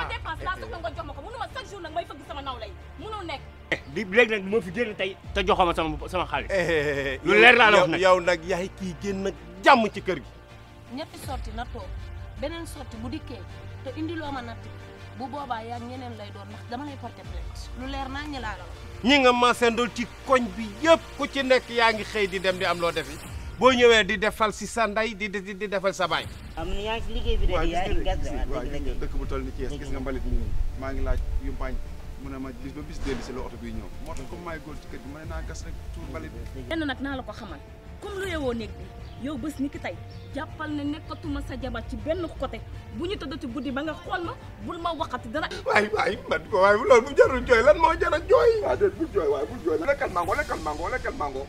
sama dépense laa soxla nga jox ma ko mënuma chaque jour nag may fëgg sama nawlay mënul nekk. di léegi nag moo fi génn tey te joxoo ma sama xaalis. lu leer laa la wax nag yow nag yaay kii génn nag jàmm ci kër gi. ñetti sorti na toog beneen sorti bu dikkee te indiloo ma natt bu boobaa yaa ñeneen lay doon ndax dama lay porter plainte lu leer naa ñi laa la wax. ñi nga maasandul ci koñ bi yëpp ku ci nekk yaa ngi xëy di dem di am loo defi boo ñëwee di defal si sa ndey di defal sa baay. am na yaa ngi si liggéey bi de yaa ngi gas dëkk bu toll ni Thiès gis nga mbalit mi maa ngi laaj yu bañ mu ne ma bis ba bis dellu si la oto biy ñëw moo tax comme maay góor ci kër gi ma ne naa gas rek tuur mbalit bi. lenn nag naa la ko xamal comme lu yewoo néeg bi yow bés ni ki tey jàppal ne nekkatuma sa jabar ci benn côté bu ñu tëddati guddi ba nga xool ma bul ma waxati dara. waay man waaye loolu bu jarul jooy lan moo jar a jooy. waaw déet bul jooy waaye bul jooy lekkal mango lekkal mango lekkal mango.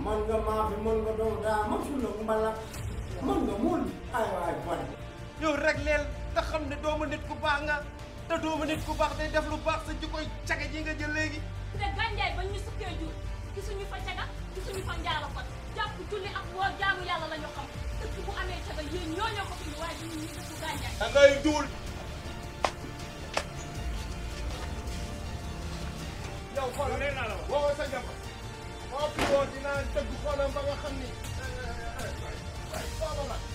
man nga maa fi mën nga doon daa ma suuna mbala mën nga mun ay waay bon. yow rek leel te xam ne doomu nit ku baax nga te doomu nit ku baax day def lu baax sa jikkoy caga ji nga jël léegi. te gànjaay ba ñu sukkee jur gisuñu fa caga gisuñu fa njaalo fa jàpp julli ak woor jaamu yàlla la ñu xam dëkk bu amee caga yéen ñoo ko fi waaye du ñu dëkku gànjaay. da ngay duul. yow xoolal leer naa la wax. woo sa jabar woo fi woo dinaa dëgg xoolam ba nga xam ni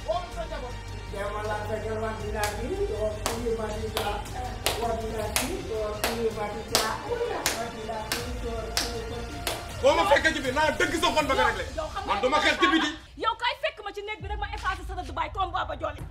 woo sa jabar. Dama la fekkee wàññi kii doo kii wàññi saa wàññi kii doo kii wàññi saa wàññi kii doo kii wàññi. boo ma fekkee ci biir naa dëgg sa xol ba nga réglé man duma xel ci biti. yow kay fekk ma ci néeg bi rek ma effacé sa rëdd baay comme Baba Joli.